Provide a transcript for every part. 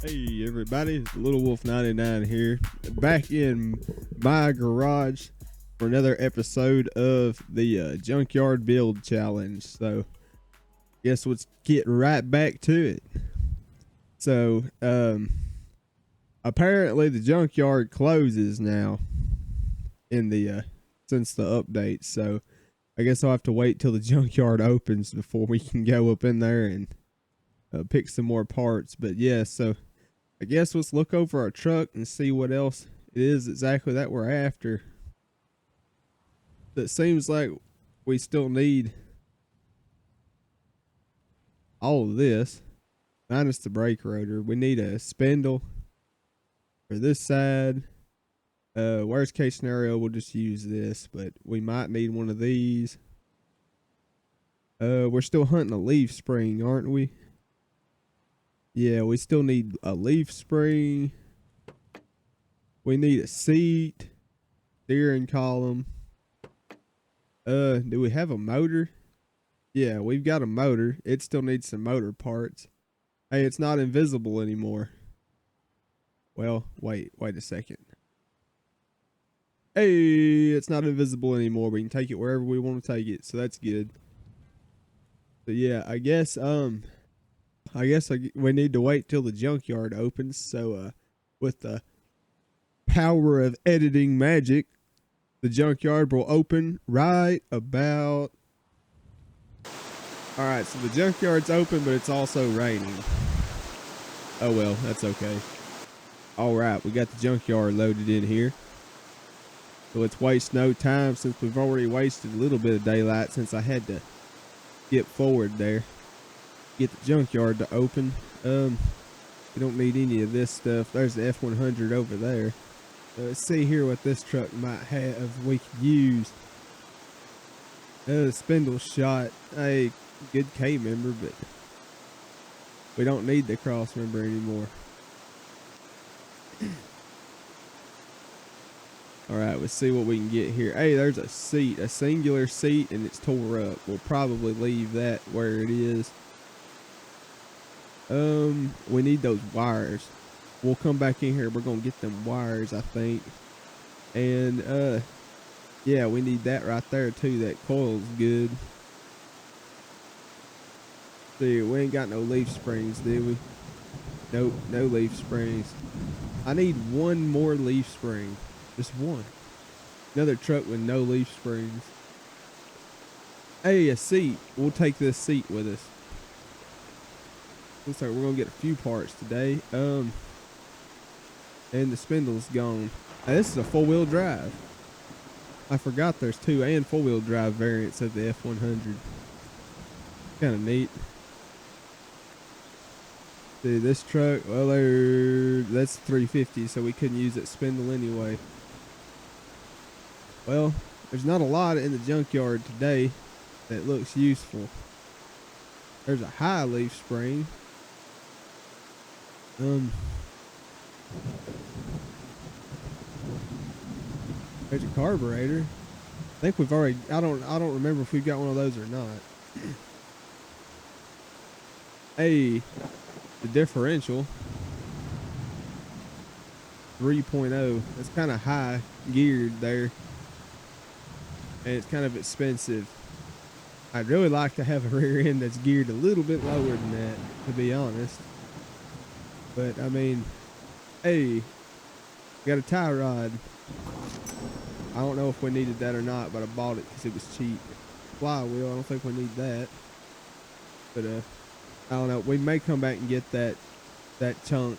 Hey everybody, it's Little Wolf 99 here, back in my garage for another episode of the Junkyard Build Challenge. So, guess let's get right back to it. So, apparently the junkyard closes now in the since the update. So, I guess I'll have to wait till the junkyard opens before we can go up in there and pick some more parts. But yeah, so I guess let's look over our truck and see what else it is exactly that we're after. It seems like we still need all of this, minus the brake rotor. We need a spindle for this side. Worst case scenario, we'll just use this, but we might need one of these. We're still hunting a leaf spring, aren't we? Yeah, we still need a leaf spring. We need a seat, steering column. Do we have a motor? Yeah, we've got a motor. It still needs some motor parts. Hey, it's not invisible anymore. Well, wait a second. Hey, it's not invisible anymore. We can take it wherever we want to take it, so that's good. So yeah, I guess we need to wait till the junkyard opens. So with the power of editing magic, the junkyard will open right about. All right, so the junkyard's open, but it's also raining. Oh well, that's okay. All right, we got the junkyard loaded in here. So let's waste no time, since we've already wasted a little bit of daylight since I had to get forward there. Get the junkyard to open. We don't need any of this stuff. There's the F100 over there. So let's see here what this truck might have we could use. The spindle shot. Hey, good K member, but we don't need the cross member anymore. Alright, let's see what we can get here. Hey, there's a seat, a singular seat, and it's tore up. We'll probably leave that where it is. We need those wires. We'll come back in here. We're gonna get them wires, I think. And yeah, we need that right there too. That coil's good. See, we ain't got no leaf springs, do we? Nope, no leaf springs. I need one more leaf spring. Just one. Another truck with no leaf springs. Hey, a seat. We'll take this seat with us. Looks like we're gonna get a few parts today. And the spindle's gone. Hey, this is a 4-wheel drive. I forgot there's 2 and 4-wheel drive variants of the F100. Kind of neat. See, this truck, well, that's 350, so we couldn't use that spindle anyway. Well, there's not a lot in the junkyard today that looks useful. There's a high leaf spring. There's a carburetor. I think we've already. I don't remember if we've got one of those or not. Hey, the differential 3.0. That's kind of high geared there, and it's kind of expensive. I'd really like to have a rear end that's geared a little bit lower than that, to be honest. But I mean, hey, got a tie rod. I don't know if we needed that or not, but I bought it because it was cheap. Flywheel, I don't think we need that. But I don't know. We may come back and get that chunk,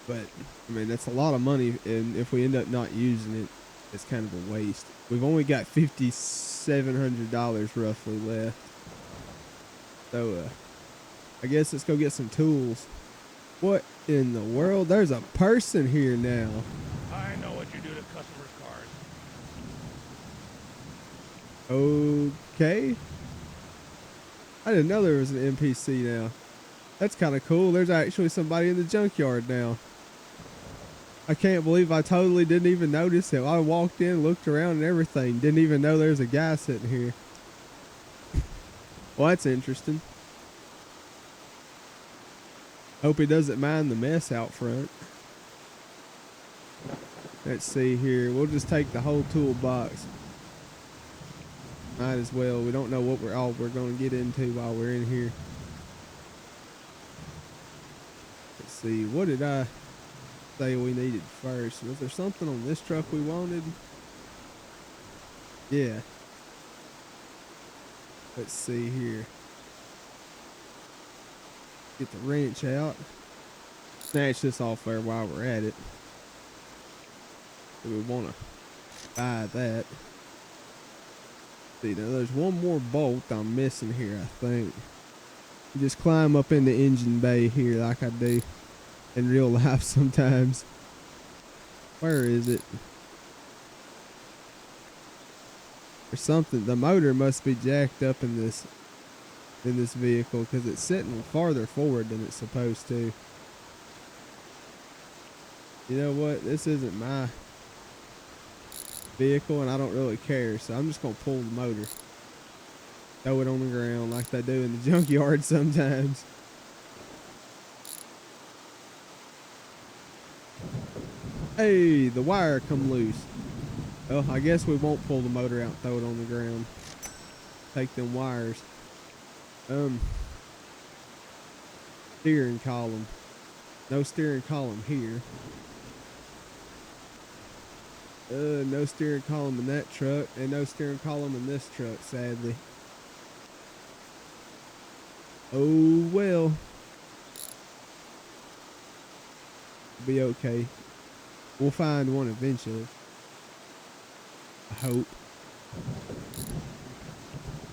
but I mean that's a lot of money, and if we end up not using it, it's kind of a waste. We've only got $5,700 roughly left. So I guess let's go get some tools. What in the world? There's a person here now. I know what you do to customers' cars. Okay. I didn't know there was an NPC now. That's kind of cool. There's actually somebody in the junkyard now. I can't believe I totally didn't even notice him. I walked in, looked around and everything. Didn't even know there's a guy sitting here. Well, that's interesting. Hope he doesn't mind the mess out front. Let's see here. We'll just take the whole toolbox. Might as well. We don't know what we're going to get into while we're in here. Let's see. What did I say we needed first? Was there something on this truck we wanted? Yeah. Let's see here. Get the wrench out. Snatch this off there while we're at it. Do we want to buy that? See, now there's one more bolt I'm missing here, I think. You just climb up in the engine bay here like I do in real life sometimes. Where is it? There's something. The motor must be jacked up in this vehicle because it's sitting farther forward than it's supposed to. You know what? This isn't my vehicle and I don't really care, so I'm just gonna pull the motor, throw it on the ground like they do in the junkyard sometimes. Hey, the wire come loose. Well, I guess we won't pull the motor out and throw it on the ground. Take them wires. Steering column. No steering column here. No steering column in that truck, and no steering column in this truck, sadly. Oh well. Be okay. We'll find one eventually. I hope.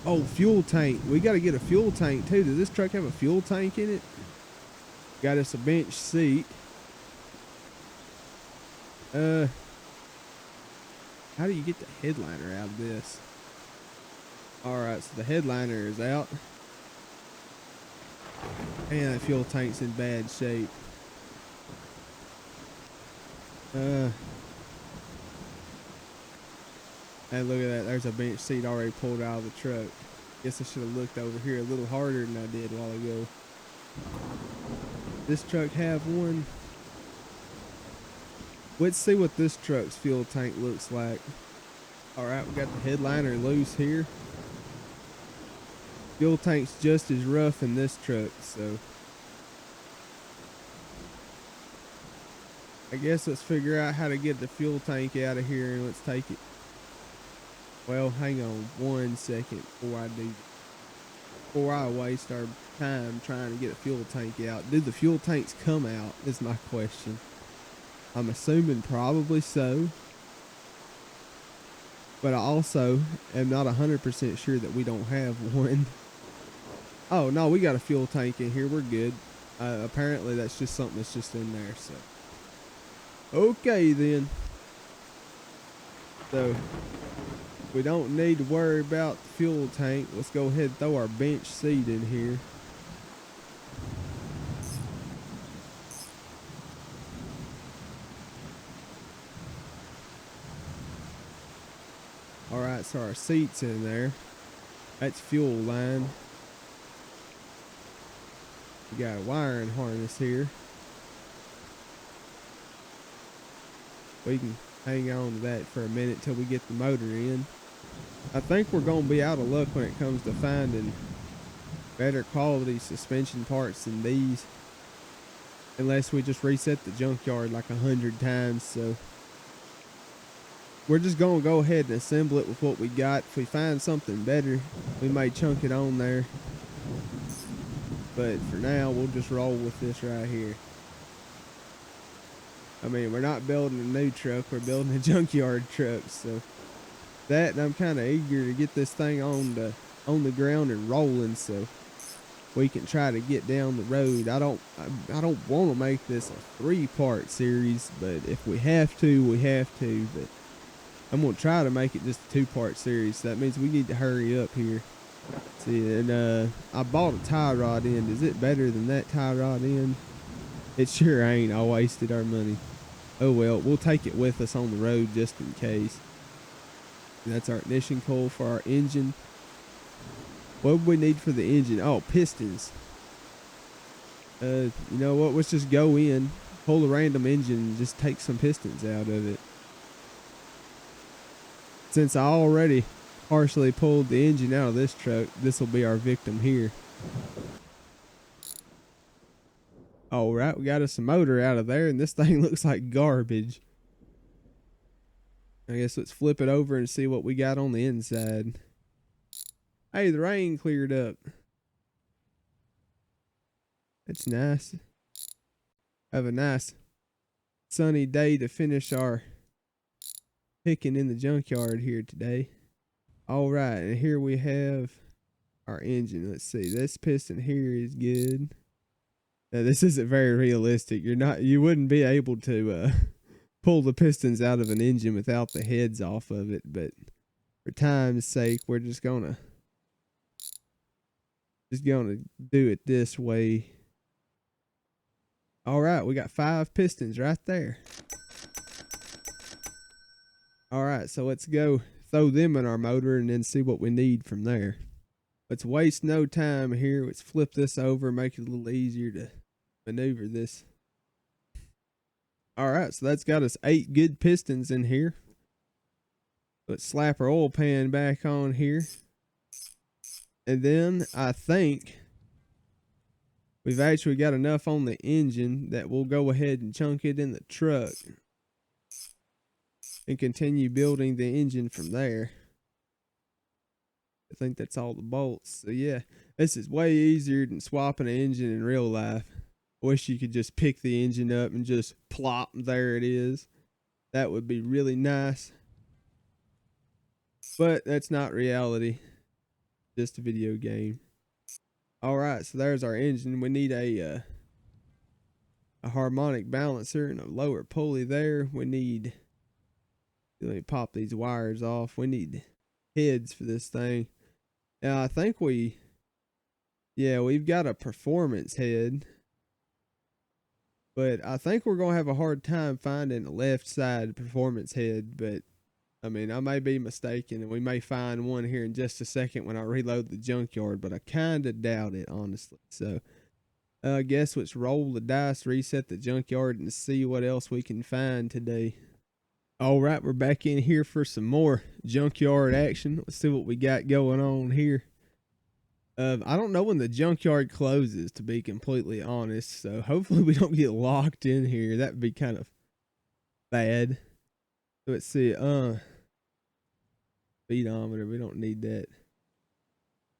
Oh, fuel tank. We gotta get a fuel tank too. Does this truck have a fuel tank in it? Got us a bench seat. How do you get the headliner out of this? Alright, so the headliner is out. And the fuel tank's in bad shape. And look at that, there's a bench seat already pulled out of the truck. Guess I should have looked over here a little harder than I did a while ago. This truck have one? Let's see what this truck's fuel tank looks like. Alright, we got the headliner loose here. Fuel tank's just as rough in this truck, so I guess let's figure out how to get the fuel tank out of here and let's take it. Well, hang on 1 second before I waste our time trying to get a fuel tank out. Do the fuel tanks come out is my question. I'm assuming probably so, but I also am not 100% sure that we don't have one. Oh no, we got a fuel tank in here, we're good. Apparently that's just something that's just in there, so. Okay then. So, we don't need to worry about the fuel tank. Let's go ahead and throw our bench seat in here. Alright, so our seat's in there. That's fuel line. We got a wiring harness here. We can hang on to that for a minute till we get the motor in. I think we're going to be out of luck when it comes to finding better quality suspension parts than these. Unless we just reset the junkyard like 100 times, so. We're just going to go ahead and assemble it with what we got. If we find something better, we may chunk it on there. But for now, we'll just roll with this right here. I mean, we're not building a new truck, we're building a junkyard truck, so that, and I'm kind of eager to get this thing on the ground and rolling so we can try to get down the road. I don't want to make this a 3-part series, but if we have to, we have to, but I'm going to try to make it just a 2-part series, so that means we need to hurry up here. See, and I bought a tie rod end. Is it better than that tie rod end? It sure ain't. I wasted our money. Oh well, we'll take it with us on the road just in case. And that's our ignition coil for our engine. What would we need for the engine? Oh, pistons. You know what? Let's just go in, pull a random engine, and just take some pistons out of it. Since I already partially pulled the engine out of this truck, this will be our victim here. All right, we got us a motor out of there, and this thing looks like garbage. I guess let's flip it over and see what we got on the inside. Hey, the rain cleared up. That's nice. Have a nice sunny day to finish our picking in the junkyard here today. All right, and here we have our engine. Let's see. This piston here is good. Now, this isn't very realistic. You wouldn't be able to pull the pistons out of an engine without the heads off of it, but for time's sake, we're just gonna do it this way. All right, we got 5 pistons right there. All right, so let's go throw them in our motor and then see what we need from there. Let's waste no time here. Let's flip this over, make it a little easier to maneuver this. All right, so that's got us 8 good pistons in here. Let's slap our oil pan back on here. And then I think we've actually got enough on the engine that we'll go ahead and chunk it in the truck and continue building the engine from there. I think that's all the bolts. So yeah, this is way easier than swapping an engine in real life. I wish you could just pick the engine up and just plop, there it is. That would be really nice. But that's not reality. Just a video game. All right, so there's our engine. We need a harmonic balancer and a lower pulley there. We need, let me pop these wires off. We need heads for this thing. Now I think we've got a performance head, but I think we're gonna have a hard time finding a left side performance head. But I mean, I may be mistaken, and we may find one here in just a second when I reload the junkyard, but I kind of doubt it, honestly. So I guess let's roll the dice, reset the junkyard, and see what else we can find today. All right, we're back in here for some more junkyard action. Let's see what we got going on here. I don't know when the junkyard closes, to be completely honest, so hopefully we don't get locked in here. That would be kind of bad. So let's see, speedometer, we don't need that.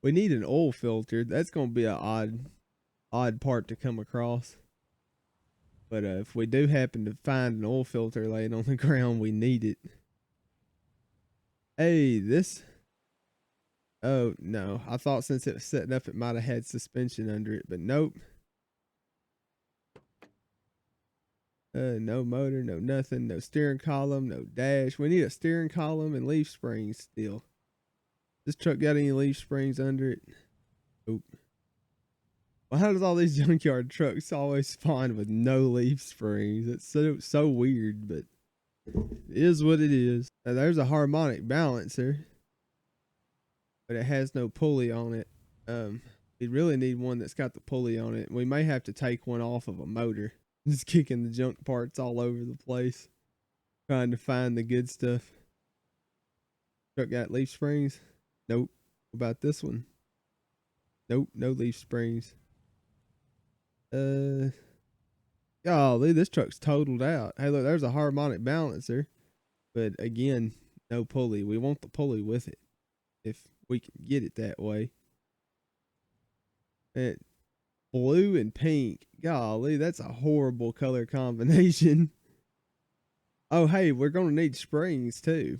We need an oil filter. That's going to be an odd part to come across. But if we do happen to find an oil filter laying on the ground, we need it. Hey, this. Oh, no. I thought since it was setting up, it might have had suspension under it, but nope. No motor, no nothing, no steering column, no dash. We need a steering column and leaf springs still. This truck got any leaf springs under it? Nope. Well, how does all these junkyard trucks always spawn with no leaf springs? It's so weird, but it is what it is. Now, there's a harmonic balancer, but it has no pulley on it. We really need one that's got the pulley on it. We may have to take one off of a motor. Just kicking the junk parts all over the place, trying to find the good stuff. Truck got leaf springs? Nope. What about this one? Nope, no leaf springs. Golly, this truck's totaled out. Hey, look, there's a harmonic balancer, but again, no pulley. We want the pulley with it if we can get it that way. And blue and pink. Golly, that's a horrible color combination. Oh, hey, we're going to need springs too.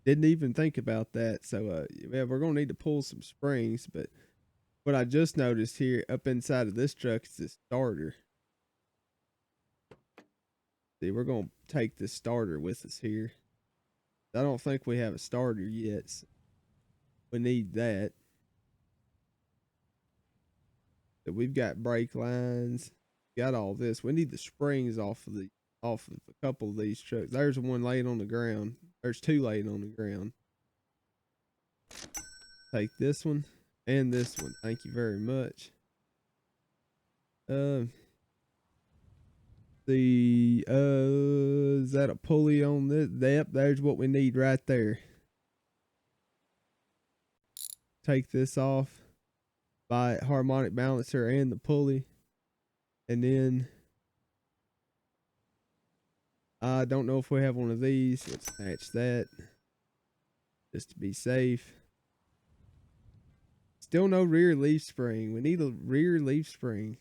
Didn't even think about that. So, yeah, we're going to need to pull some springs, but what I just noticed here up inside of this truck is the starter. See, we're going to take this starter with us here. I don't think we have a starter yet. So we need that. But we've got brake lines. Got all this. We need the springs off of a couple of these trucks. There's one laying on the ground. There's 2 laying on the ground. Take this one and this one. Thank you very much. Uh, is that a pulley on this? Yep, there's what we need right there. Take this off by harmonic balancer and the pulley, and then I don't know if we have one of these. Let's attach that just to be safe. Still no rear leaf spring. We need a rear leaf spring.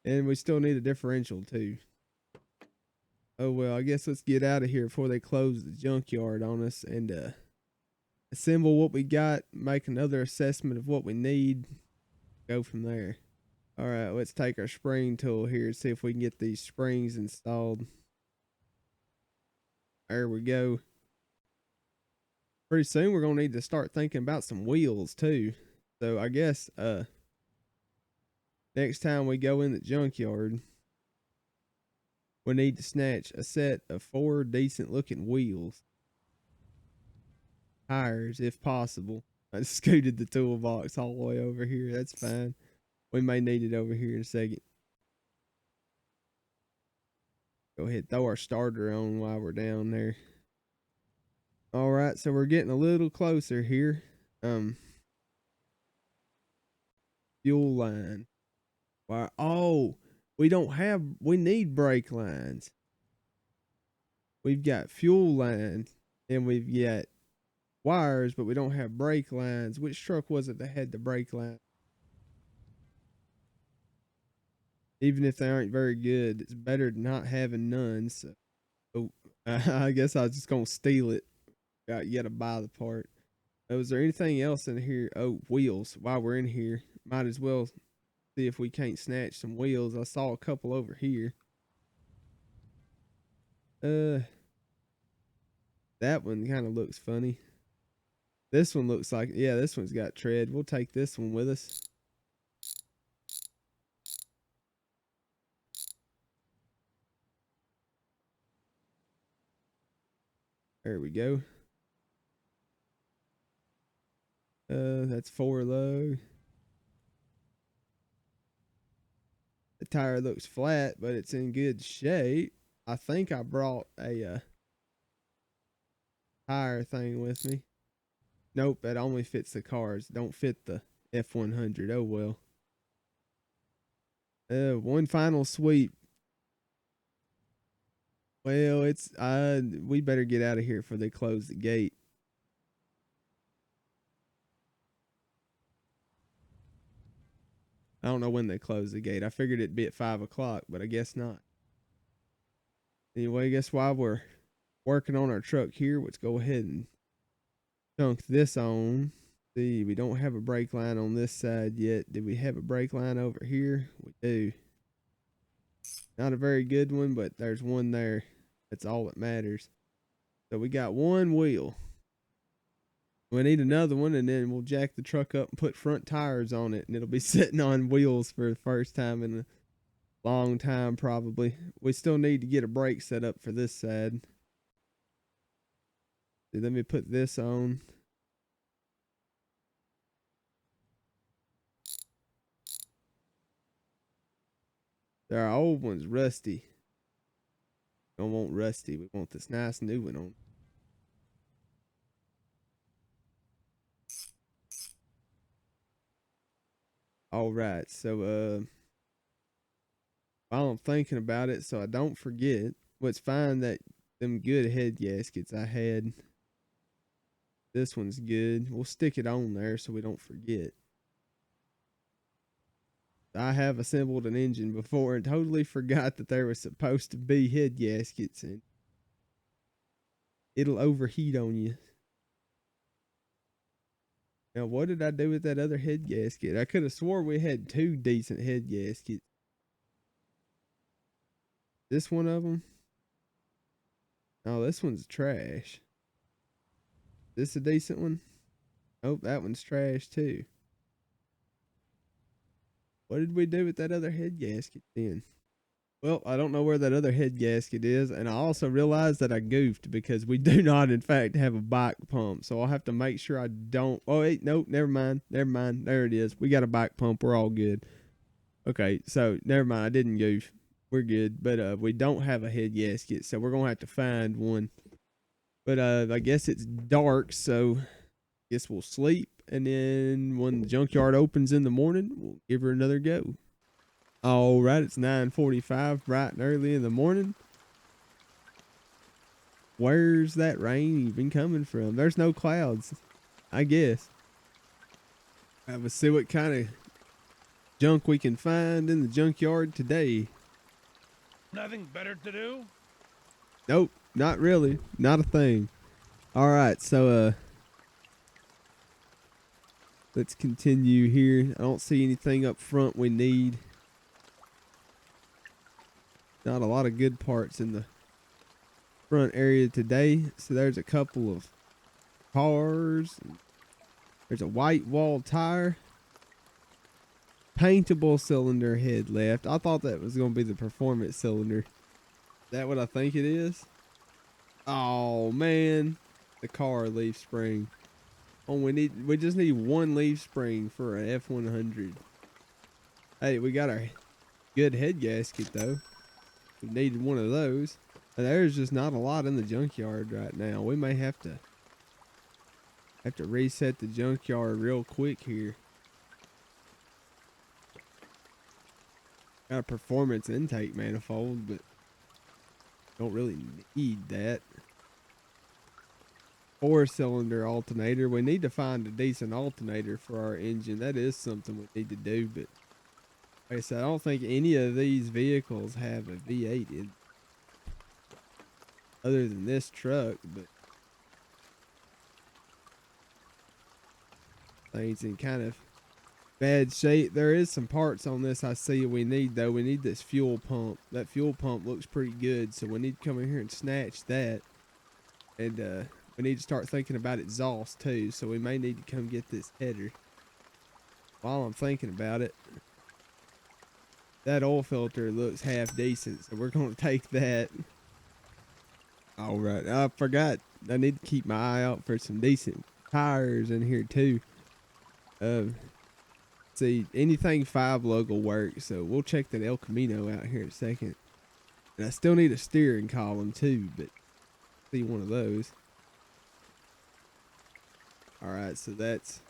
And we still need a differential too. Oh well, I guess let's get out of here before they close the junkyard on us and assemble what we got, make another assessment of what we need, go from there. Alright, let's take our spring tool here and see if we can get these springs installed. There we go. Pretty soon we're gonna need to start thinking about some wheels too. So I guess next time we go in the junkyard, we need to snatch a set of 4 decent looking wheels. Tires, if possible. I scooted the toolbox all the way over here. That's fine. We may need it over here in a second. Go ahead, throw our starter on while we're down there. All right, so we're getting a little closer here. Fuel line. Wow. Oh, we need brake lines. We've got fuel lines and we've got wires, but we don't have brake lines. Which truck was it that had the brake line? Even if they aren't very good, it's better than not having none. So, I guess I was just gonna steal it. You gotta buy the part. Oh, is there anything else in here? Oh, wheels. While we're in here, might as well see if we can't snatch some wheels. I saw a couple over here. That one kind of looks funny. This one looks like, yeah, this one's got tread. We'll take this one with us. There we go. That's 4 low. The tire looks flat, but it's in good shape. I think I brought a tire thing with me. Nope, that only fits the cars. Don't fit the F100. Oh well. One final sweep. Well, it's we better get out of here before they close the gate. I don't know when they close the gate. I figured it'd be at 5 o'clock, but I guess not. Anyway, I guess while we're working on our truck here, let's go ahead and chunk this on. See, we don't have a brake line on this side yet. Do we have a brake line over here? We do. Not a very good one, but there's one there. That's all that matters. So we got one wheel. We need another one, and then we'll jack the truck up and put front tires on it, and it'll be sitting on wheels for the first time in a long time, probably. We still need to get a brake set up for this side. So let me put this on. Our old one's rusty. We don't want rusty. We want this nice new one on. All right, so while I'm thinking about it, so I don't forget, well, it's fine that them good head gaskets I had. This one's good. We'll stick it on there so we don't forget. I have assembled an engine before and totally forgot that there was supposed to be head gaskets, and it'll overheat on you. Now, what did I do with that other head gasket? I could have swore we had 2 decent head gaskets. This one of them? Oh, this one's trash. This a decent one? Oh, that one's trash too. What did we do with that other head gasket then? Well, I don't know where that other head gasket is, and I also realized that I goofed because we do not, in fact, have a bike pump. So I'll have to make sure I don't. Oh, wait, nope, never mind. Never mind. There it is. We got a bike pump. We're all good. Okay, so never mind. I didn't goof. We're good. But we don't have a head gasket, so we're going to have to find one. But I guess it's dark, so I guess we'll sleep. And then when the junkyard opens in the morning, we'll give her another go. All right, it's 9:45, bright and early in the morning. Where's that rain even coming from? There's no clouds, I guess. Let's see what kind of junk we can find in the junkyard today. Nothing better to do? Nope, not really. Not a thing. All right, so let's continue here. I don't see anything up front we need. Not a lot of good parts in the front area today. So there's a couple of cars. There's a white wall tire. Paintable cylinder head left. I thought that was going to be the performance cylinder. Is that what I think it is? Oh man, the car leaf spring. Oh, we just need one leaf spring for an F100. Hey, we got our good head gasket though. We needed one of those. And there's just not a lot in the junkyard right now. We may have to reset the junkyard real quick here. Got a performance intake manifold, but don't really need that. 4-cylinder alternator. We need to find a decent alternator for our engine. That is something we need to do, but like I said, I don't think any of these vehicles have a V8 in, other than this truck, but things in kind of bad shape. There is some parts on this I see we need though. We need this fuel pump. That fuel pump looks pretty good, so we need to come in here and snatch that. And we need to start thinking about exhaust too, so we may need to come get this header. While I'm thinking about it, that oil filter looks half decent, so we're going to take that. All right, I forgot. I need to keep my eye out for some decent tires in here too. See, anything 5 lug will work, so we'll check that El Camino out here in a second. And I still need a steering column too, but see one of those. All right, so that's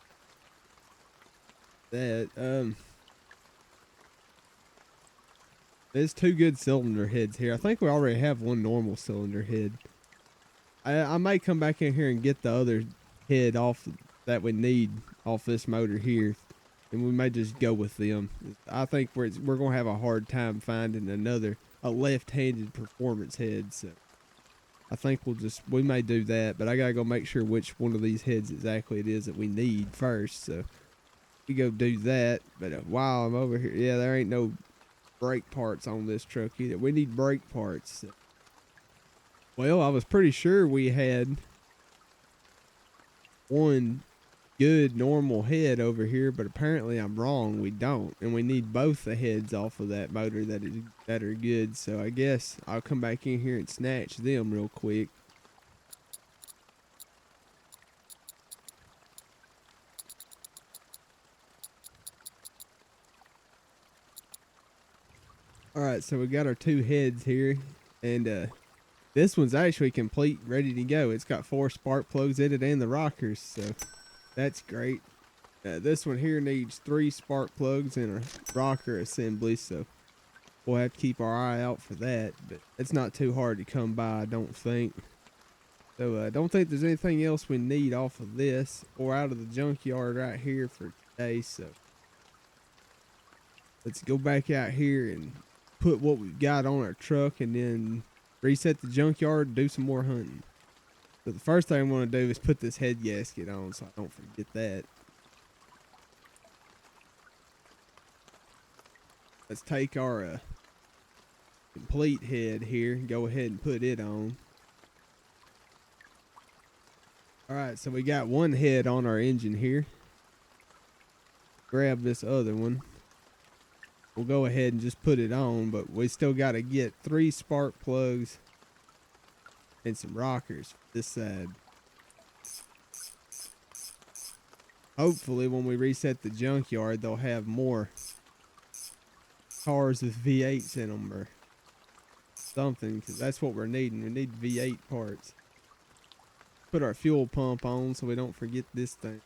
that. There's 2 good cylinder heads here. I think we already have one normal cylinder head. I may come back in here and get the other head off that we need off this motor here, and we may just go with them. I think we're gonna have a hard time finding a left-handed performance head, so I think we may do that. But I gotta go make sure which one of these heads exactly it is that we need first. So we go do that. But while I'm over here, yeah, there ain't no brake parts on this truck either. We need brake parts. Well, I was pretty sure we had one good normal head over here, but apparently I'm wrong. We don't, and we need both the heads off of that motor that are good. So I guess I'll come back in here and snatch them real quick. All right, so we got our 2 heads here, and this one's actually complete, ready to go. It's got 4 spark plugs in it and the rockers, so that's great. This one here needs 3 spark plugs and a rocker assembly, so we'll have to keep our eye out for that, but it's not too hard to come by, I don't think. So I don't think there's anything else we need off of this or out of the junkyard right here for today, so let's go back out here and put what we've got on our truck and then reset the junkyard and do some more hunting. So the first thing I want to do is put this head gasket on so I don't forget that. Let's take our complete head here and go ahead and put it on. Alright, so we got one head on our engine here. Grab this other one. we'll go ahead and just put it on, but we still got to get 3 spark plugs and some rockers for this side. Hopefully when we reset the junkyard, they'll have more cars with V8s in them or something, because that's what we're needing. We need V8 parts. Put our fuel pump on so we don't forget this thing.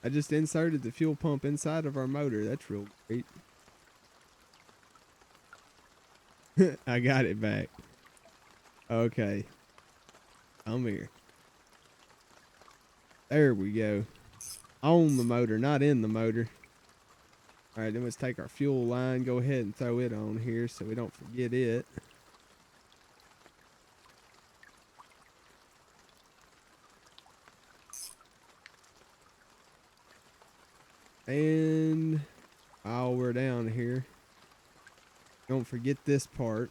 I just inserted the fuel pump inside of our motor. That's real great. I got it back. Okay. Come here. There we go. On the motor, not in the motor. Alright, then let's take our fuel line. Go ahead and throw it on here so we don't forget it. And while we're down here, don't forget this part.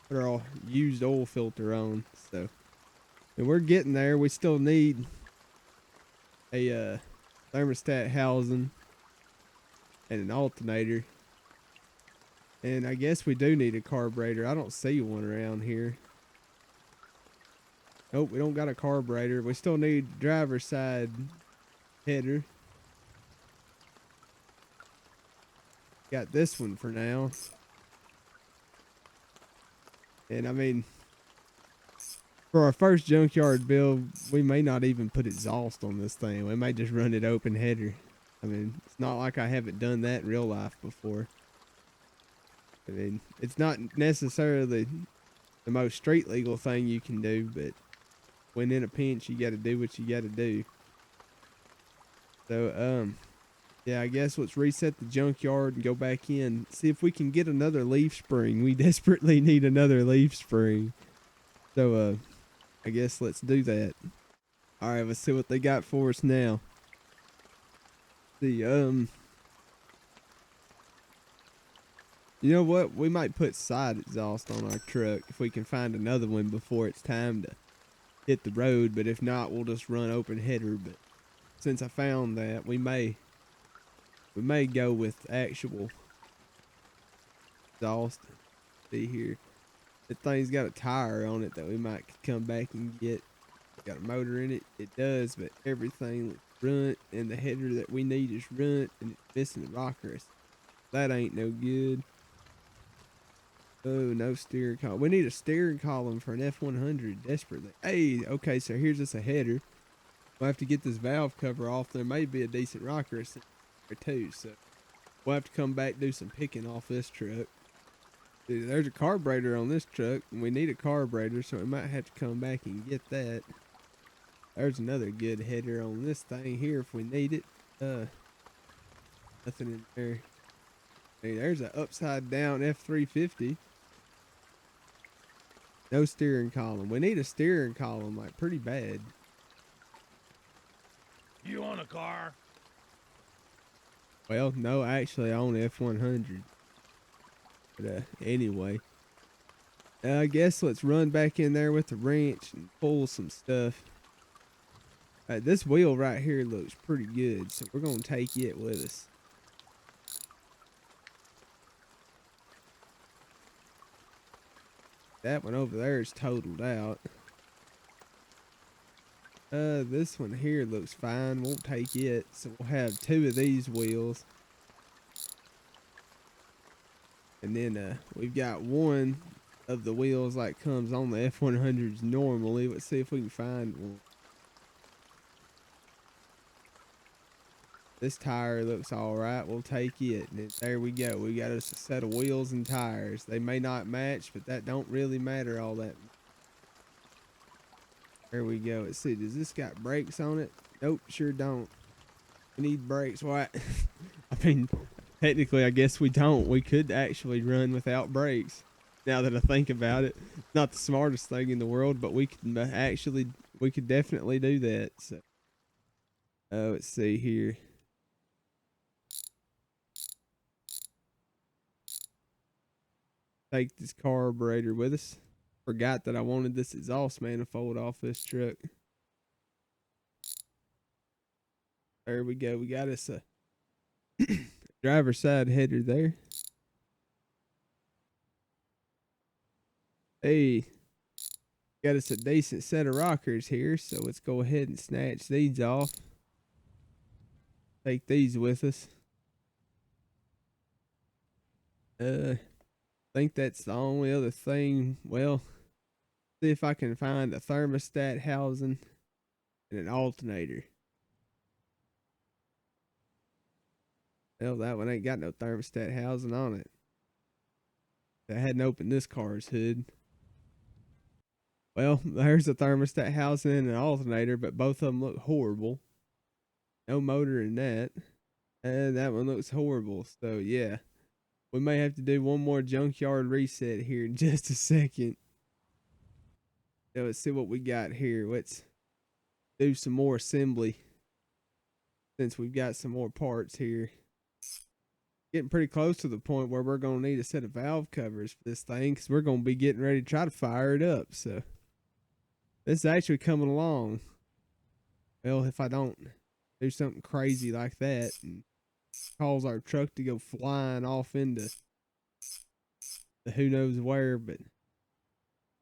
Put our used oil filter on. So, and we're getting there. We still need a thermostat housing and an alternator. And I guess we do need a carburetor. I don't see one around here. Nope, we don't got a carburetor. We still need driver's side header. Got this one for now. And I mean, for our first junkyard build, we may not even put exhaust on this thing. We may just run it open header. I mean, it's not like I haven't done that in real life before. I mean, it's not necessarily the most street legal thing you can do, but when in a pinch, you got to do what you got to do. So, yeah, I guess let's reset the junkyard and go back in. See if we can get another leaf spring. We desperately need another leaf spring. So, I guess let's do that. Alright, let's see what they got for us now. You know what? We might put side exhaust on our truck if we can find another one before it's time to hit the road. But if not, we'll just run open header. But since I found that, we may go with actual exhaust. See here, that thing's got a tire on it that we might come back and get. Got a motor in it. It does, but everything looks runt, and the header that we need is runt, and it's missing the rockers. That ain't no good. Oh, no steering column. We need a steering column for an F100 desperately. Hey, okay, so here's just a header. We'll have to get this valve cover off. There may be a decent rocker or two, so we'll have to come back, do some picking off this truck. Dude, there's a carburetor on this truck, and we need a carburetor, so we might have to come back and get that. There's another good header on this thing here if we need it. Nothing in there. Hey, there's an upside down F350. No steering column. We need a steering column, like, pretty bad. You own a car? Well, no, actually, I own F100. But, anyway. I guess let's run back in there with the wrench and pull some stuff. This wheel right here looks pretty good, so we're going to take it with us. That one over there is totaled out. This one here looks fine. Won't take it, so we'll have 2 of these wheels. And then we've got one of the wheels like comes on the F100s normally. Let's see if we can find one. This tire looks alright. We'll take it. And there we go. We got us a set of wheels and tires. They may not match, but that don't really matter all that. There we go. Let's see. Does this got brakes on it? Nope, sure don't. We need brakes. What? I mean, technically, I guess we don't. We could actually run without brakes. Now that I think about it, not the smartest thing in the world, but we could definitely do that. So, let's see here. Take this carburetor with us. Forgot that I wanted this exhaust manifold off this truck. There we go. We got us a driver's side header there. Hey, got us a decent set of rockers here, so let's go ahead and snatch these off. Take these with us. I think that's the only other thing. Well, see if I can find a thermostat housing and an alternator. Well, that one ain't got no thermostat housing on it. I hadn't opened this car's hood. Well, there's a thermostat housing and an alternator, but both of them look horrible. No motor in that. And that one looks horrible. So, yeah. We may have to do one more junkyard reset here in just a second. So let's see what we got here. Let's do some more assembly since we've got some more parts here. Getting pretty close to the point where we're going to need a set of valve covers for this thing because we're going to be getting ready to try to fire it up. So this is actually coming along. Well, if I don't do something crazy like that and cause our truck to go flying off into the who knows where, but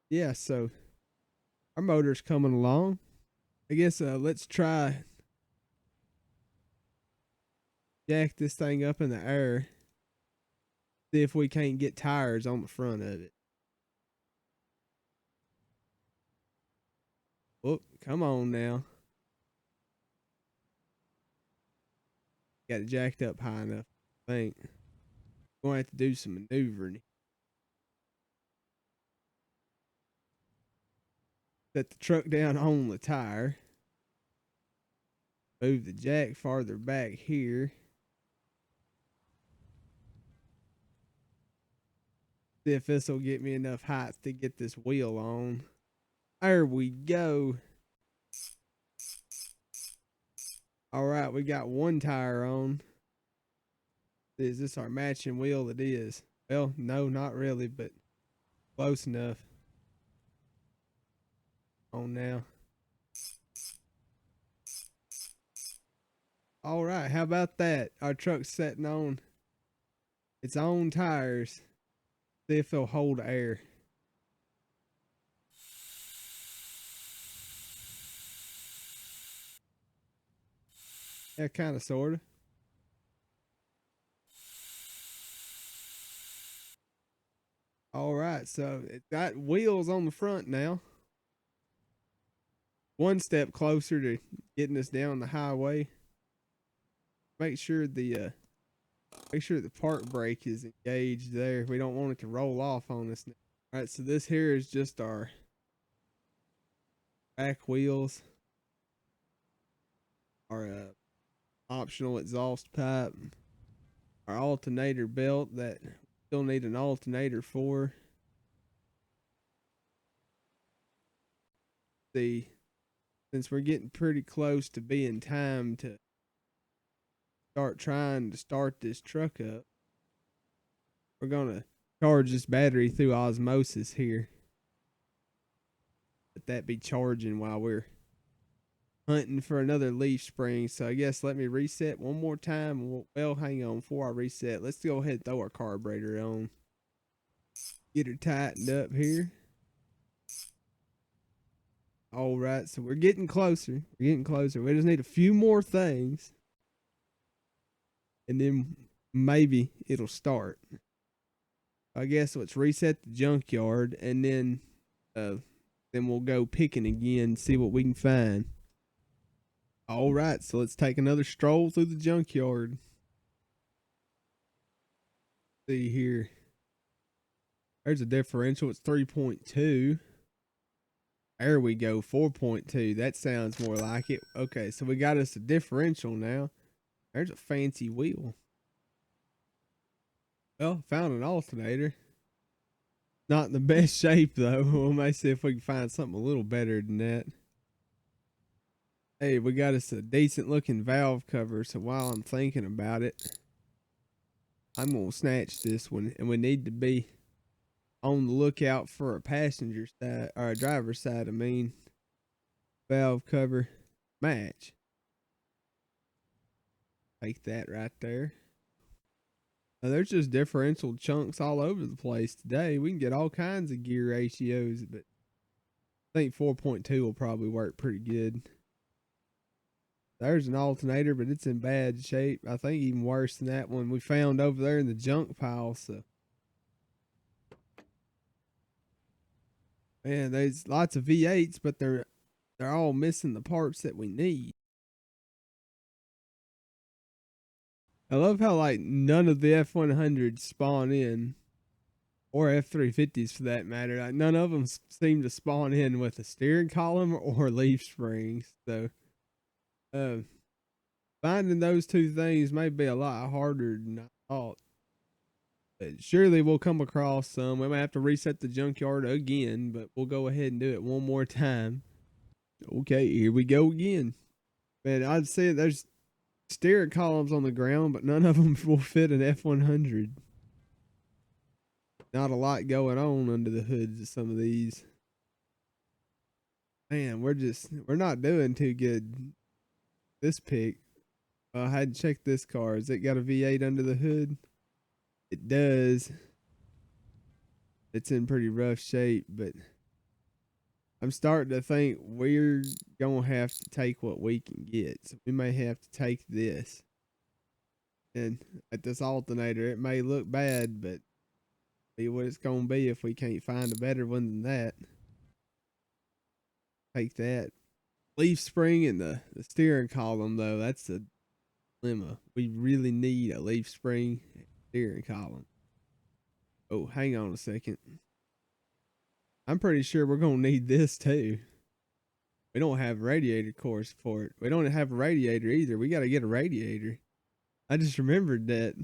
yeah, so our motor's coming along. I guess let's try jack this thing up in the air. See if we can't get tires on the front of it. Oh, come on now. Got it jacked up high enough, I think. Gonna have to do some maneuvering. Set the truck down on the tire. Move the jack farther back here. See if this will get me enough height to get this wheel on. There we go. All right, we got one tire on. Is this our matching wheel? It is. Well, no, not really, but close enough. On now. All right, how about that? Our truck's sitting on its own tires. See if they'll hold air. Yeah, kind of, sort of. All right, so it's got wheels on the front now. One step closer to getting us down the highway. Make sure the park brake is engaged there. We don't want it to roll off on us now. All right, so this here is just our back wheels. Our optional exhaust pipe. Our alternator belt that we still need an alternator for. See, since we're getting pretty close to being time to start trying to start this truck up, we're gonna charge this battery through osmosis here. Let that be charging while we're hunting for another leaf spring. So I guess let me reset one more time. Well, hang on, before I reset, let's go ahead and throw our carburetor on. Get her tightened up here. All right, so we're getting closer. We're getting closer. We just need a few more things, and then maybe it'll start. I guess let's reset the junkyard, and then we'll go picking again, see what we can find. All right, so let's take another stroll through the junkyard. See here. There's a differential. It's 3.2. There we go, 4.2. That sounds more like it. Okay, so we got us a differential now. There's a fancy wheel. Well, found an alternator. Not in the best shape, though. We may see if we can find something a little better than that. Hey, we got us a decent looking valve cover, so while I'm thinking about it, I'm going to snatch this one, and we need to be on the lookout for a passenger side or a driver's side. Valve cover match. Take that right there. Now, there's just differential chunks all over the place today. We can get all kinds of gear ratios, but I think 4.2 will probably work pretty good. There's an alternator, but it's in bad shape. I think even worse than that one we found over there in the junk pile. So, man, there's lots of V8s, but they're all missing the parts that we need. I love how like none of the F100s spawn in, or F350s for that matter. Like none of them seem to spawn in with a steering column or leaf springs. So, finding those two things may be a lot harder than I thought. But surely we'll come across some. We might have to reset the junkyard again, but we'll go ahead and do it one more time. Okay, here we go again. Man, I'd say there's steering columns on the ground, but none of them will fit an F100. Not a lot going on under the hoods of some of these. Man, we're not doing too good. This pick. I had to check this car. Has it got a V8 under the hood? It does. It's in pretty rough shape, but I'm starting to think we're going to have to take what we can get. So we may have to take this. And at this alternator, it may look bad, but see what it's going to be if we can't find a better one than that. Take that. Leaf spring and the steering column, though, that's the dilemma. We really need a leaf spring and steering column. Oh, hang on a second. I'm pretty sure we're going to need this too. We don't have radiator cores for it. We don't have a radiator either. We got to get a radiator. I just remembered that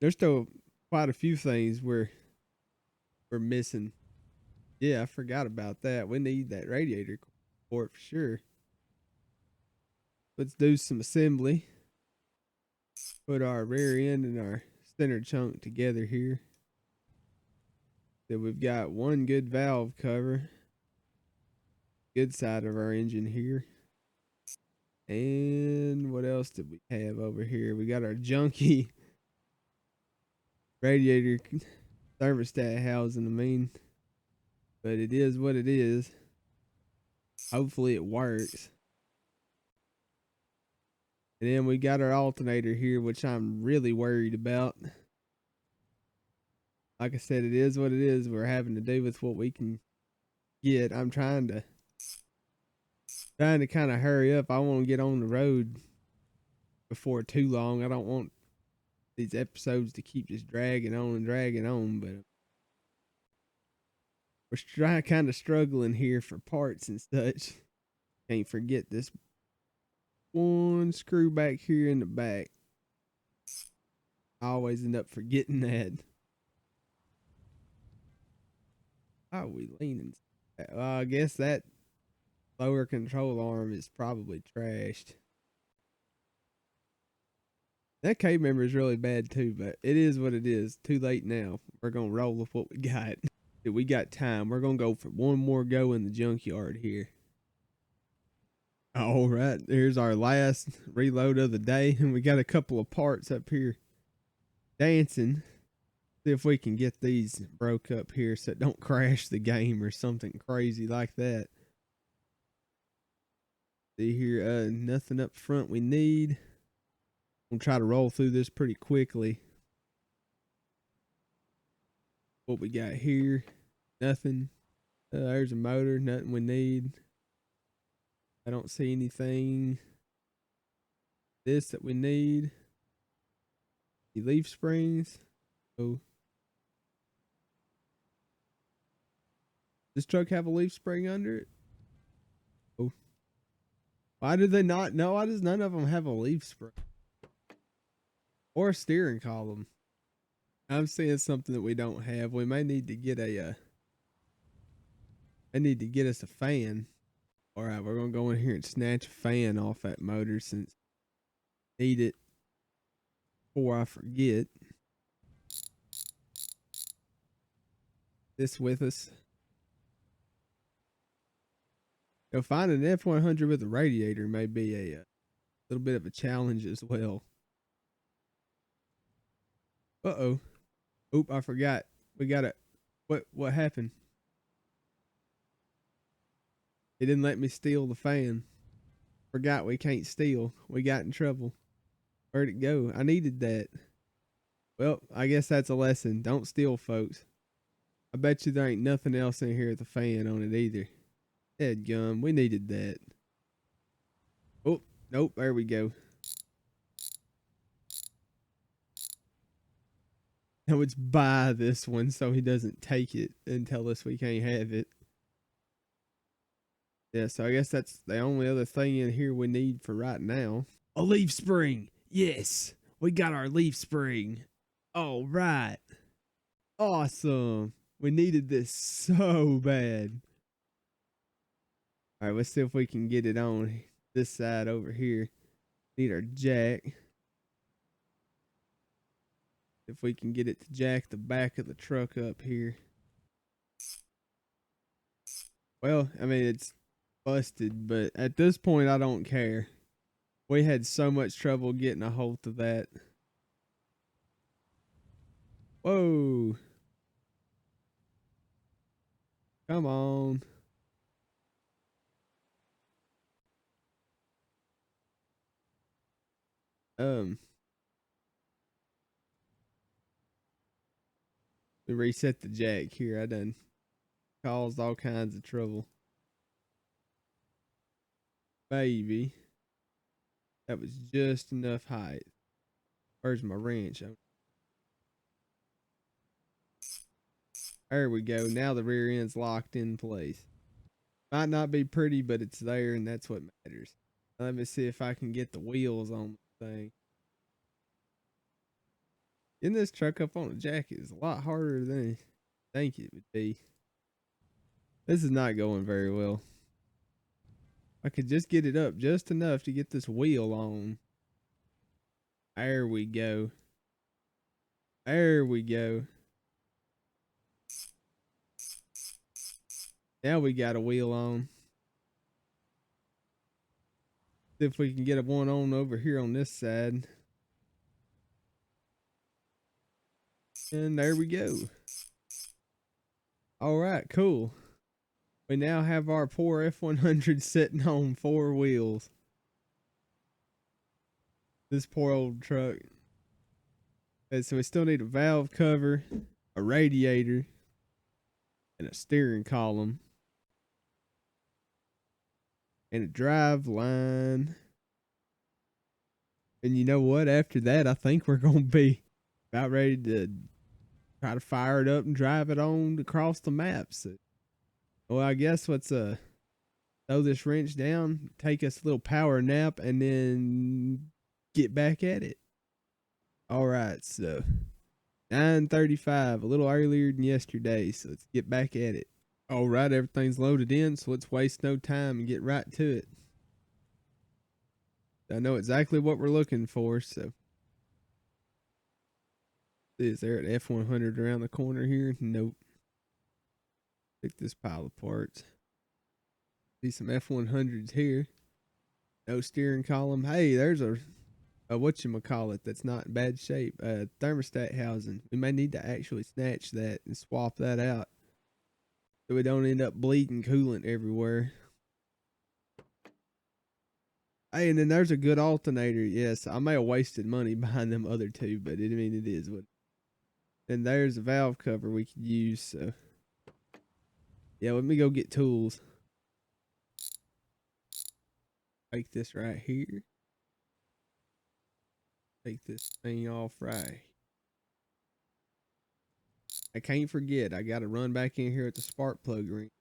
there's still quite a few things we're missing. Yeah, I forgot about that. We need that radiator for it for sure. Let's do some assembly. Put our rear end and our center chunk together here. So we've got one good valve cover. Good side of our engine here. And what else did we have over here? We got our junky radiator thermostat housing, but it is what it is. Hopefully it works. And then we got our alternator here, which I'm really worried about. Like I said, it is what it is. We're having to do with what we can get. I'm trying to kind of hurry up. I want to get on the road before too long. I don't want these episodes to keep just dragging on, but we're kind of struggling here for parts and such. Can't forget this one screw back here in the back. I always end up forgetting that. How are we leaning? Well, I guess that lower control arm is probably trashed. That K member is really bad too, but it is what it is. Too late now. We're going to roll with what we got. We got time. We're going to go for one more go in the junkyard here. All right. Here's our last reload of the day. And we got a couple of parts up here dancing. See if we can get these broke up here so it don't crash the game or something crazy like that. See here, nothing up front we need. I'm gonna try to roll through this pretty quickly. What we got here? Nothing. There's a motor, nothing we need. I don't see anything. This that we need. The leaf springs. Oh. Does this truck have a leaf spring under it? Oh. Why did they not? No, why does none of them have a leaf spring? Or a steering column? I'm seeing something that we don't have. We may need to get I need to get us a fan. All right, we're going to go in here and snatch a fan off that motor since I need it before I forget. this with us. You'll find an F100 with a radiator may be a little bit of a challenge as well. Uh-oh. Oop, I forgot. We got to what happened? It didn't let me steal the fan. Forgot we can't steal. We got in trouble. Where'd it go? I needed that. Well, I guess that's a lesson. Don't steal, folks. I bet you there ain't nothing else in here with a fan on it either. Head gum, we needed that. Oh, nope, there we go. Now it's buy this one so he doesn't take it and tell us we can't have it. Yeah, so I guess that's the only other thing in here we need for right now. A leaf spring. Yes, we got our leaf spring. All right. Awesome. We needed this so bad. All right, let's see if we can get it on this side over here. Need our jack. If we can get it to jack the back of the truck up here. Well, I mean, it's busted, but at this point, I don't care. We had so much trouble getting a hold of that. Whoa. Come on. We reset the jack here. I done caused all kinds of trouble. Baby. That was just enough height. Where's my wrench? There we go. Now the rear end's locked in place. Might not be pretty, but it's there, and that's what matters. Let me see if I can get the wheels on the thing. Getting this truck up on a jack is a lot harder than I think it would be. This is not going very well. I could just get it up just enough to get this wheel on. There we go. There we go. Now we got a wheel on. See if we can get one on over here on this side. And there we go. All right, cool. We now have our poor F100 sitting on 4 wheels. This poor old truck. Okay, so we still need a valve cover, a radiator, and a steering column. And a drive line. And you know what? After that, I think we're going to be about ready to try to fire it up and drive it on across the maps. Well, I guess let's throw this wrench down, take us a little power nap, and then get back at it. All right, so 9:35, a little earlier than yesterday, so let's get back at it. All right, everything's loaded in, so let's waste no time and get right to it. I know exactly what we're looking for, so. Is there an F100 around the corner here? Nope. Pick this pile of parts. See some F100s here. No steering column. Hey, there's a whatchamacallit that's not in bad shape. Thermostat housing. We may need to actually snatch that and swap that out so we don't end up bleeding coolant everywhere. Hey, and then there's a good alternator. Yes, I may have wasted money buying them other two, but it is what. And there's a valve cover we could use. So, yeah, let me go get tools. Take this right here. Take this thing off right. I can't forget, I got to run back in here at the spark plug ring.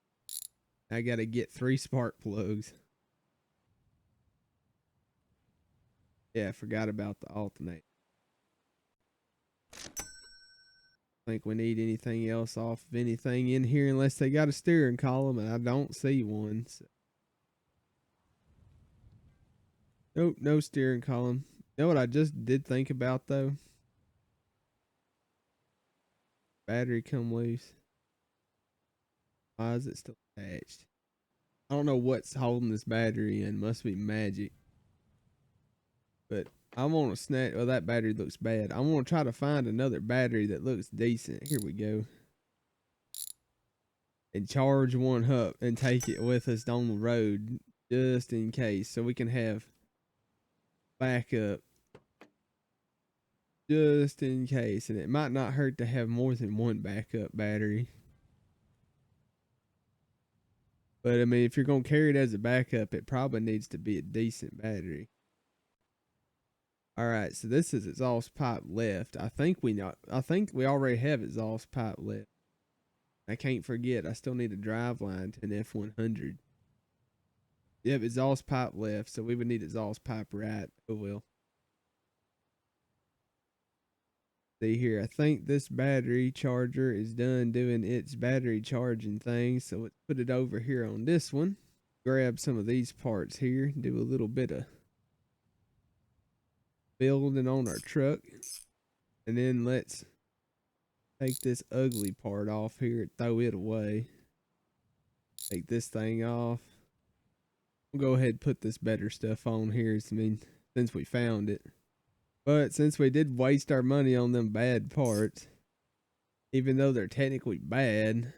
I got to get 3 spark plugs. Yeah, I forgot about the alternator. Think we need anything else off of anything in here unless they got a steering column, and I don't see one. So. Nope, no steering column. You know what I just did think about though? Battery come loose. Why is it still attached? I don't know what's holding this battery in. Must be magic. But I want to snatch. Well, that battery looks bad. I want to try to find another battery that looks decent. Here we go. And charge one up and take it with us down the road just in case. So we can have backup just in case. And it might not hurt to have more than one backup battery. But I mean, if you're going to carry it as a backup, it probably needs to be a decent battery. All right, so this is exhaust pipe left. I think we already have exhaust pipe left. I can't forget, I still need a drive line to an F100. Yep, exhaust pipe left, so we would need exhaust pipe right. Oh well. See here, I think this battery charger is done doing its battery charging thing, so let's put it over here on this one. Grab some of these parts here, do a little bit of building on our truck, and then let's take this ugly part off here and throw it away. Take this thing off. We'll go ahead and put this better stuff on here, since we found it. But since we did waste our money on them bad parts, even though they're technically bad,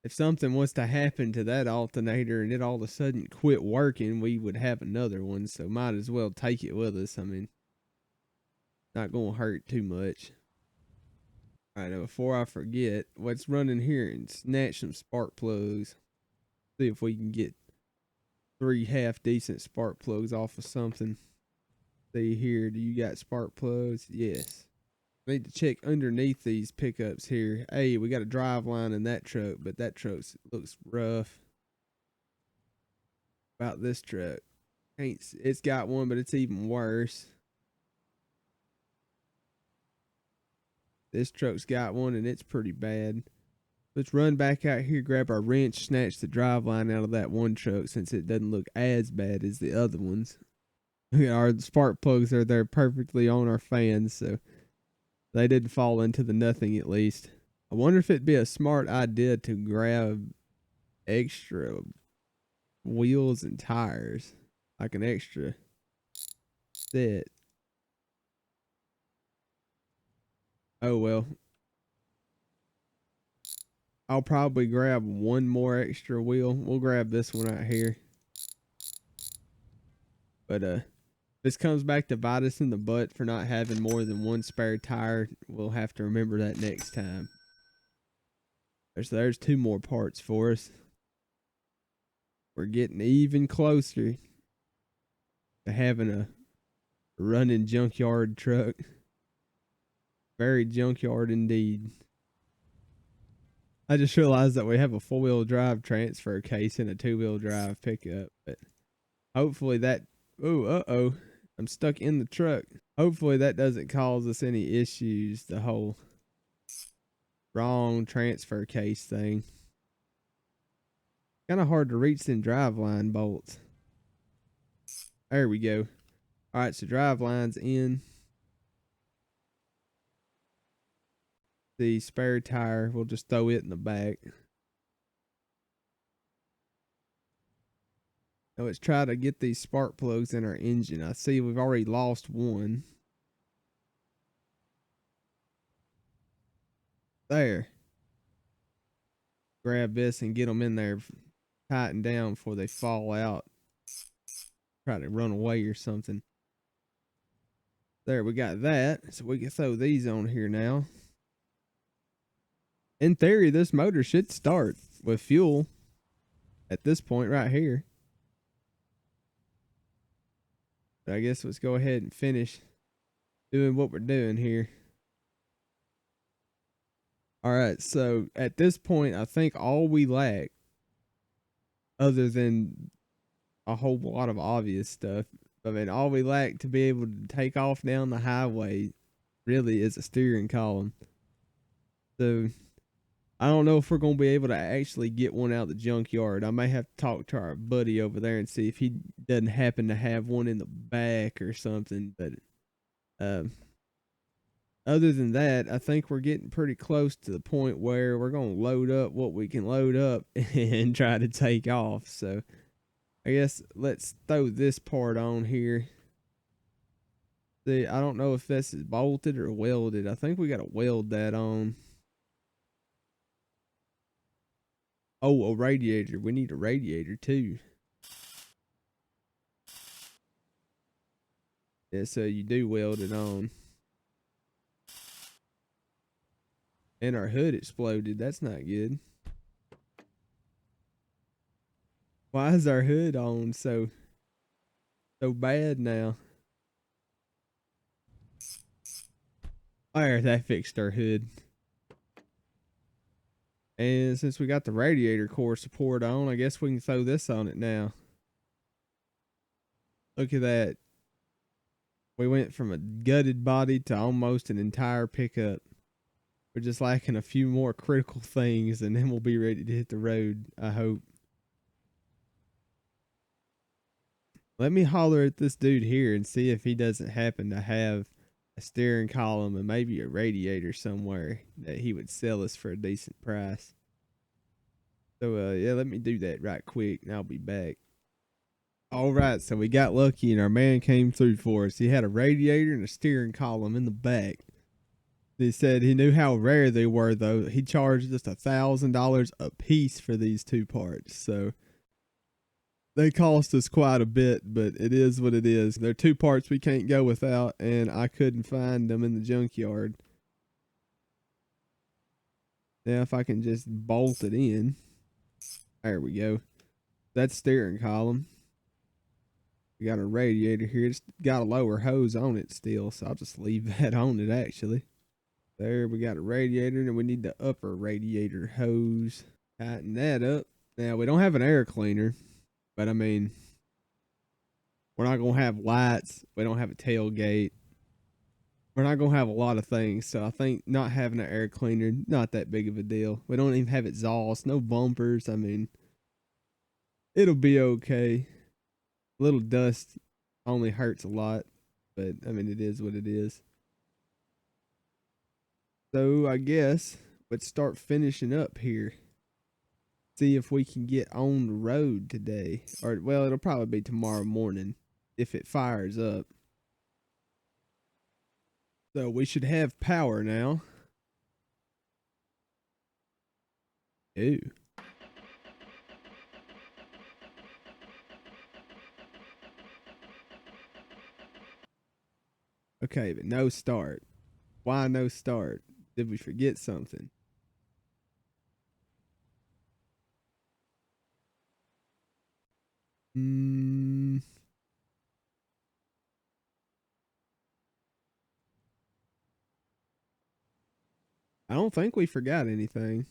if something was to happen to that alternator and it all of a sudden quit working, we would have another one. So might as well take it with us. I mean, not going to hurt too much. All right, now before I forget, let's run in here and snatch some spark plugs. See if we can get 3 half decent spark plugs off of something. See here, do you got spark plugs? Yes. Need to check underneath these pickups here. Hey, we got a drive line in that truck, but that truck looks rough. About this truck. It's got one, but it's even worse. This truck's got one, and it's pretty bad. Let's run back out here, grab our wrench, snatch the drive line out of that one truck since it doesn't look as bad as the other ones. Our spark plugs are there perfectly on our fans, so they didn't fall into the nothing at least. I wonder if it'd be a smart idea to grab extra wheels and tires, like an extra set. Oh well. I'll probably grab one more extra wheel. We'll grab this one right here. But this comes back to bite us in the butt for not having more than one spare tire. We'll have to remember that next time. There's 2 more parts for us. We're getting even closer to having a running junkyard truck. Very junkyard indeed. I just realized that we have a 4-wheel drive transfer case and a 2-wheel drive pickup, but hopefully that... uh-oh. I'm stuck in the truck. Hopefully that doesn't cause us any issues, the whole wrong transfer case thing. Kind of hard to reach them drive line bolts. There we go. All right, so drive line's in. The spare tire, we'll just throw it in the back. Now let's try to get these spark plugs in our engine. I see we've already lost one. There. Grab this and get them in there, tighten down before they fall out. Try to run away or something. There, we got that. So we can throw these on here now. In theory, this motor should start with fuel at this point right here. But I guess let's go ahead and finish doing what we're doing here. All right, so at this point, I think all we lack, other than a whole lot of obvious stuff, I mean, all we lack to be able to take off down the highway really is a steering column. So I don't know if we're going to be able to actually get one out of the junkyard. I may have to talk to our buddy over there and see if he doesn't happen to have one in the back or something. But other than that, I think we're getting pretty close to the point where we're going to load up what we can load up and try to take off. So I guess let's throw this part on here. See, I don't know if this is bolted or welded. I think we got to weld that on. Oh, a radiator. We need a radiator too. Yeah, so you do weld it on. And our hood exploded. That's not good. Why is our hood on so bad now? There, that fixed our hood. And since we got the radiator core support on, I guess we can throw this on it now. Look at that. We went from a gutted body to almost an entire pickup. We're just lacking a few more critical things and then we'll be ready to hit the road, I hope. Let me holler at this dude here and see if he doesn't happen to have a steering column and maybe a radiator somewhere that he would sell us for a decent price. So yeah, let me do that right quick and I'll be back. All right, so we got lucky and our man came through for us. He had a radiator and a steering column in the back. He said he knew how rare they were though. He charged us $1,000 a piece for these two parts. So they cost us quite a bit, but it is what it is. They're two parts we can't go without, and I couldn't find them in the junkyard. Now, if I can just bolt it in. There we go. That's steering column. We got a radiator here. It's got a lower hose on it still, so I'll just leave that on it actually. There, we got a radiator, and we need the upper radiator hose. Tighten that up. Now, we don't have an air cleaner. But I mean, we're not going to have lights. We don't have a tailgate. We're not going to have a lot of things. So I think not having an air cleaner, not that big of a deal. We don't even have exhaust, no bumpers. I mean, it'll be okay. A little dust only hurts a lot. But I mean, it is what it is. So I guess let's start finishing up here. See if we can get on the road today. Or, well, it'll probably be tomorrow morning if it fires up. So we should have power now. Ooh. Okay, but no start. Why no start? Did we forget something? I don't think we forgot anything.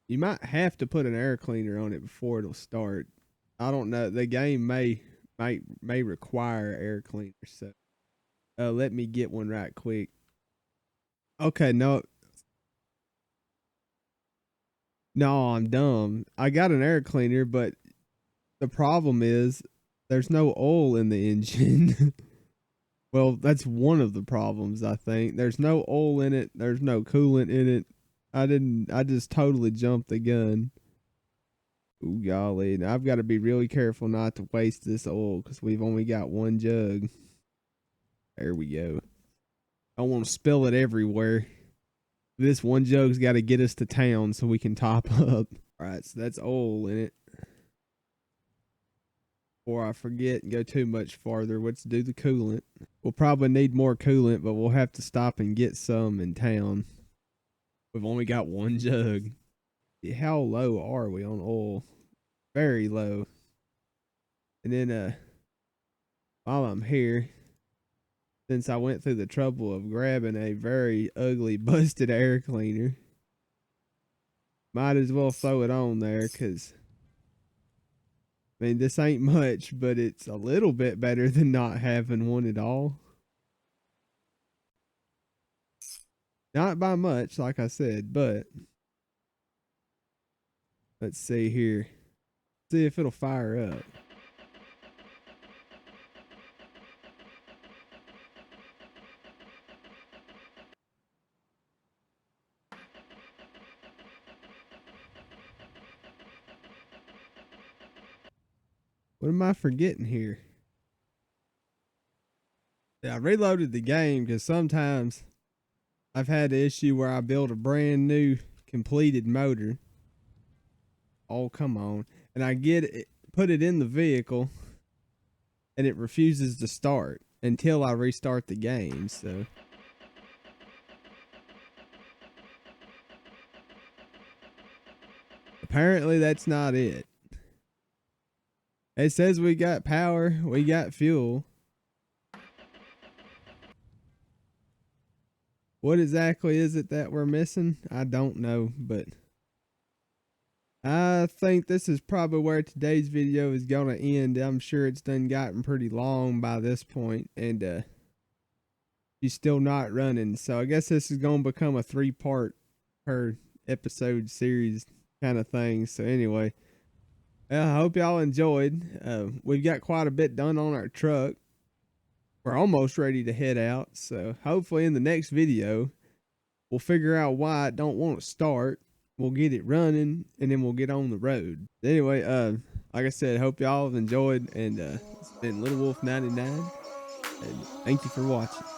You might have to put an air cleaner on it before it'll start. I don't know. The game may require air cleaners. So let me get one right quick. Okay, no, I'm dumb. I got an air cleaner, but the problem is there's no oil in the engine. Well, that's one of the problems, I think. There's no oil in it. There's no coolant in it. I just totally jumped the gun. Ooh, golly. Now, I've got to be really careful not to waste this oil because we've only got one jug. There we go. I don't want to spill it everywhere. This one jug's got to get us to town so we can top up. All right, so that's oil in it. Before I forget and go too much farther, let's do the coolant. We'll probably need more coolant, but we'll have to stop and get some in town. We've only got one jug. How low are we on oil? Very low. And then while I'm here, since I went through the trouble of grabbing a very ugly busted air cleaner, might as well throw it on there because I mean this ain't much, but it's a little bit better than not having one at all. Not by much, like I said, but let's see here. See if it'll fire up. What am I forgetting here? Yeah, I reloaded the game because sometimes I've had the issue where I build a brand new completed motor. Oh, come on. And I get it, put it in the vehicle and it refuses to start until I restart the game. So apparently that's not it. It says we got power, we got fuel. What exactly is it that we're missing? I don't know, but I think this is probably where today's video is going to end. I'm sure it's done gotten pretty long by this point, and she's still not running. So I guess this is going to become a 3-part per episode series kind of thing. So anyway, I hope y'all enjoyed. We've got quite a bit done on our truck. We're almost ready to head out. So hopefully in the next video, we'll figure out why it don't want to start. We'll get it running and then we'll get on the road. Anyway, like I said, hope y'all have enjoyed, and it's been Little Wolf 99, and thank you for watching.